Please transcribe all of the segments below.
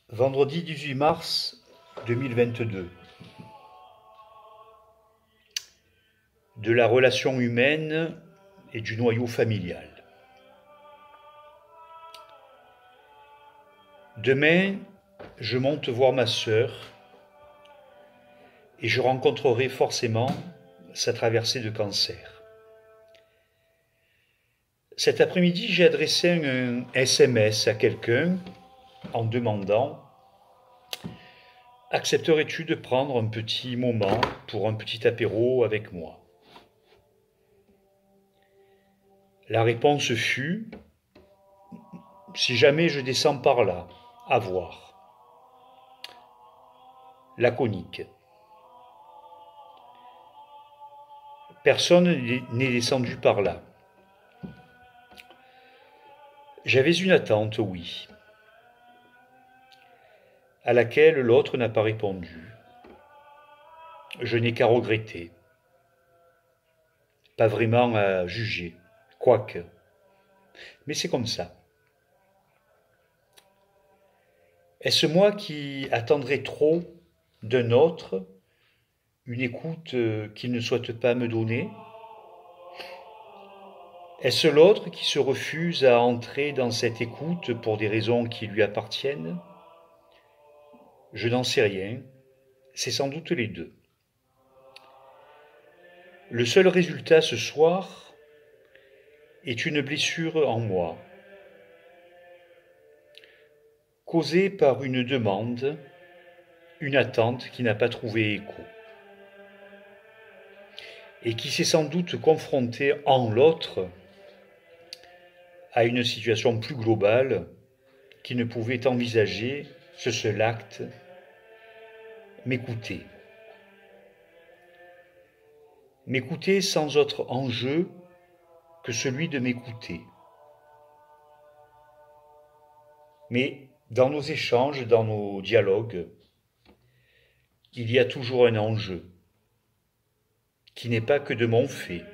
Vendredi 18 mars 2022. De la relation humaine et du noyau familial. Demain, je monte voir ma sœur et je rencontrerai forcément sa traversée de cancer. Cet après-midi, j'ai adressé un SMS à quelqu'un en demandant: accepterais-tu de prendre un petit moment pour un petit apéro avec moi? La réponse fut: si jamais je descends par là, à voir. Laconique. Personne n'est descendu par là. J'avais une attente, oui, à laquelle l'autre n'a pas répondu. Je n'ai qu'à regretter. Pas vraiment à juger, quoique. Mais c'est comme ça. Est-ce moi qui attendrai trop d'un autre une écoute qu'il ne souhaite pas me donner? Est-ce l'autre qui se refuse à entrer dans cette écoute pour des raisons qui lui appartiennent? Je n'en sais rien, c'est sans doute les deux. Le seul résultat ce soir est une blessure en moi, causée par une demande, une attente qui n'a pas trouvé écho, et qui s'est sans doute confrontée en l'autre à une situation plus globale qui ne pouvait envisager ce seul acte: m'écouter. M'écouter sans autre enjeu que celui de m'écouter. Mais dans nos échanges, dans nos dialogues, il y a toujours un enjeu qui n'est pas que de mon fait.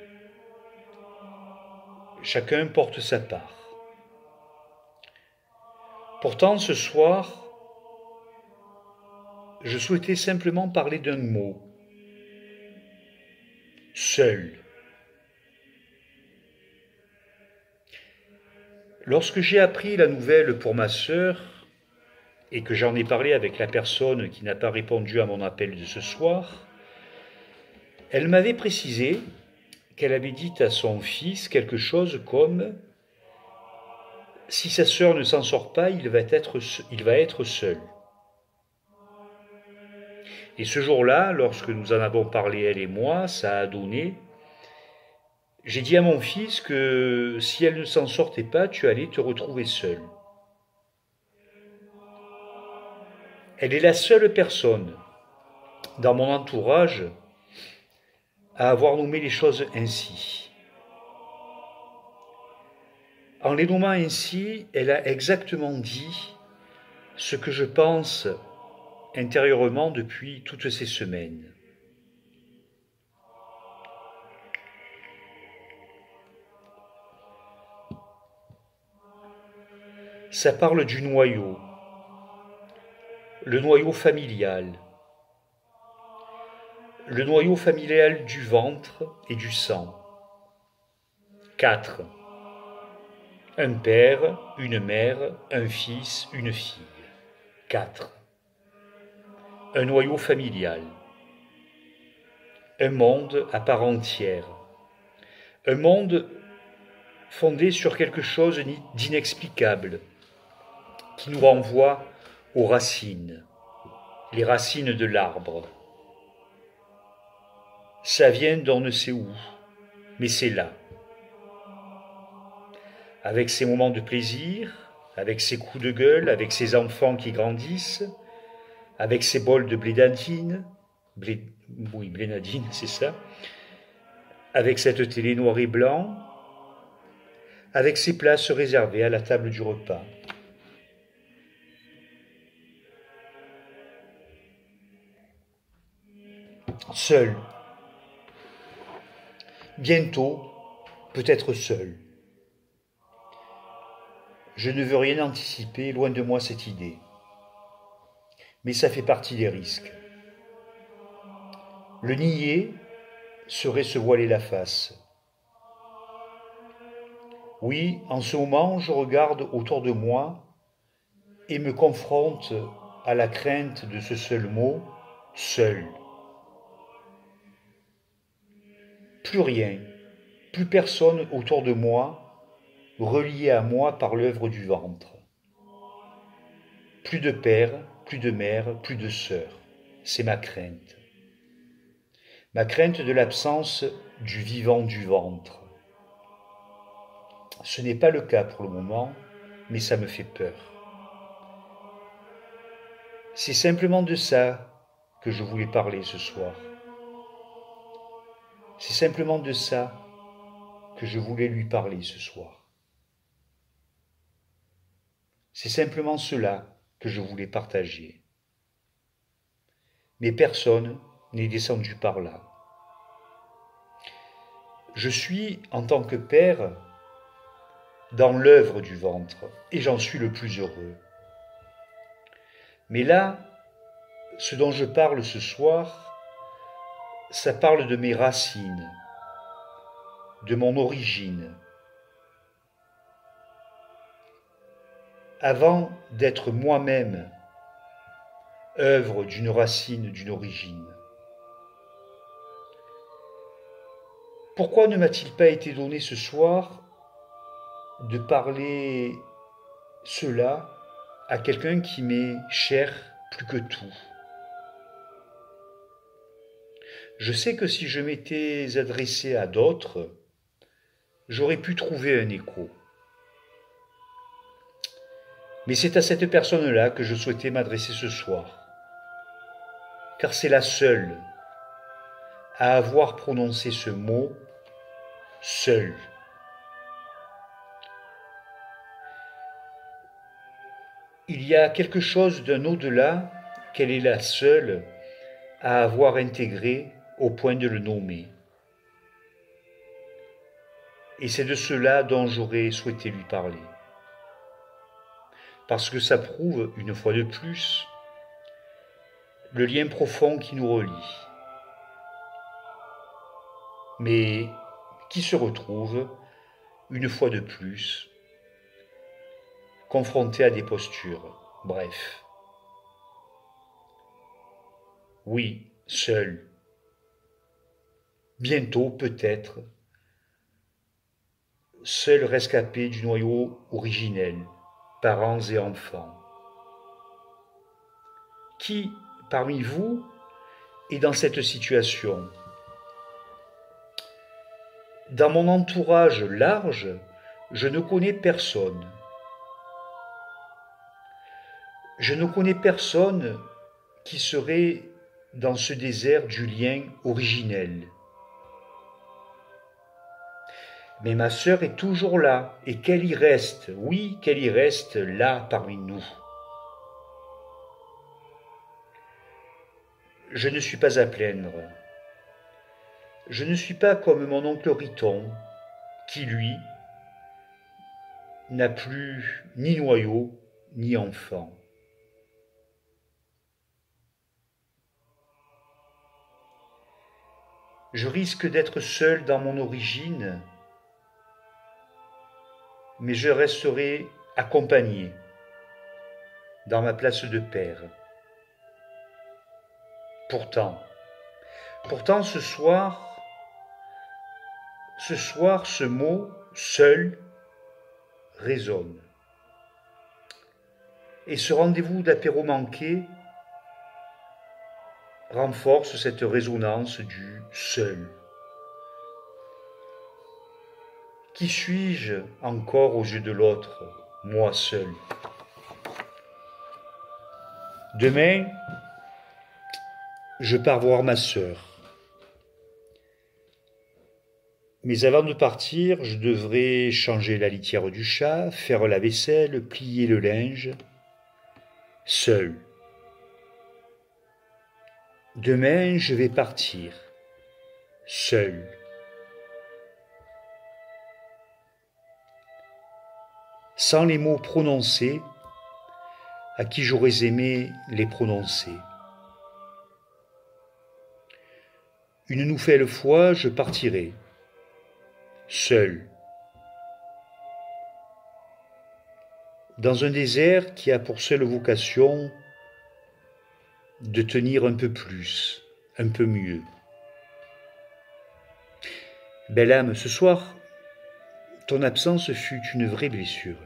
Chacun porte sa part. Pourtant, ce soir, je souhaitais simplement parler d'un mot: seul. Lorsque j'ai appris la nouvelle pour ma sœur et que j'en ai parlé avec la personne qui n'a pas répondu à mon appel de ce soir, elle m'avait précisé qu'elle avait dit à son fils quelque chose comme: si sa sœur ne s'en sort pas, il va être seul. Et ce jour-là, lorsque nous en avons parlé, elle et moi, ça a donné: j'ai dit à mon fils que si elle ne s'en sortait pas, tu allais te retrouver seul. Elle est la seule personne dans mon entourage à avoir nommé les choses ainsi. En les nommant ainsi, elle a exactement dit ce que je pense intérieurement depuis toutes ces semaines. Ça parle du noyau, le noyau familial du ventre et du sang. 4. Un père, une mère, un fils, une fille. 4. Un noyau familial. Un monde à part entière. Un monde fondé sur quelque chose d'inexplicable, qui nous renvoie aux racines, les racines de l'arbre. Ça vient d'on ne sait où, mais c'est là. Avec ses moments de plaisir, avec ses coups de gueule, avec ses enfants qui grandissent, avec ses bols de blénadine, blénadine, c'est ça, avec cette télé noir et blanc, avec ses places réservées à la table du repas. Seul. Bientôt, peut-être seul. Je ne veux rien anticiper, loin de moi cette idée. Mais ça fait partie des risques. Le nier serait se voiler la face. Oui, en ce moment, je regarde autour de moi et me confronte à la crainte de ce seul mot, seul. Plus rien, plus personne autour de moi, relié à moi par l'œuvre du ventre. Plus de père, plus de mère, plus de sœur. C'est ma crainte. Ma crainte de l'absence du vivant du ventre. Ce n'est pas le cas pour le moment, mais ça me fait peur. C'est simplement de ça que je voulais parler ce soir. C'est simplement de ça que je voulais lui parler ce soir. C'est simplement cela que je voulais partager. Mais personne n'est descendu par là. Je suis, en tant que père, dans l'œuvre du ventre, et j'en suis le plus heureux. Mais là, ce dont je parle ce soir, ça parle de mes racines, de mon origine. Avant d'être moi-même œuvre d'une racine, d'une origine. Pourquoi ne m'a-t-il pas été donné ce soir de parler cela à quelqu'un qui m'est cher plus que tout? Je sais que si je m'étais adressé à d'autres, j'aurais pu trouver un écho. Mais c'est à cette personne-là que je souhaitais m'adresser ce soir, car c'est la seule à avoir prononcé ce mot, seul. Il y a quelque chose d'un au-delà qu'elle est la seule à avoir intégré au point de le nommer. Et c'est de cela dont j'aurais souhaité lui parler. Parce que ça prouve, une fois de plus, le lien profond qui nous relie, mais qui se retrouve, une fois de plus, confronté à des postures. Bref. Oui, seul. Bientôt, peut-être, seul rescapé du noyau originel, parents et enfants. Qui, parmi vous, est dans cette situation? Dans mon entourage large, je ne connais personne. Je ne connais personne qui serait dans ce désert du lien originel. Mais ma sœur est toujours là, et qu'elle y reste, oui, qu'elle y reste là parmi nous. Je ne suis pas à plaindre. Je ne suis pas comme mon oncle Riton, qui, lui, n'a plus ni noyau, ni enfant. Je risque d'être seul dans mon origine, mais je resterai accompagné dans ma place de père. Pourtant, ce soir, ce mot seul résonne. Et ce rendez-vous d'apéro manqué renforce cette résonance du seul. Qui suis-je encore aux yeux de l'autre, moi seul? Demain, je pars voir ma sœur. Mais avant de partir, je devrais changer la litière du chat, faire la vaisselle, plier le linge, seul. Demain, je vais partir, seul. sans les mots prononcés, à qui j'aurais aimé les prononcer. Une nouvelle fois, je partirai, seul, dans un désert qui a pour seule vocation de tenir un peu plus, un peu mieux. Belle âme, ce soir, ton absence fut une vraie blessure.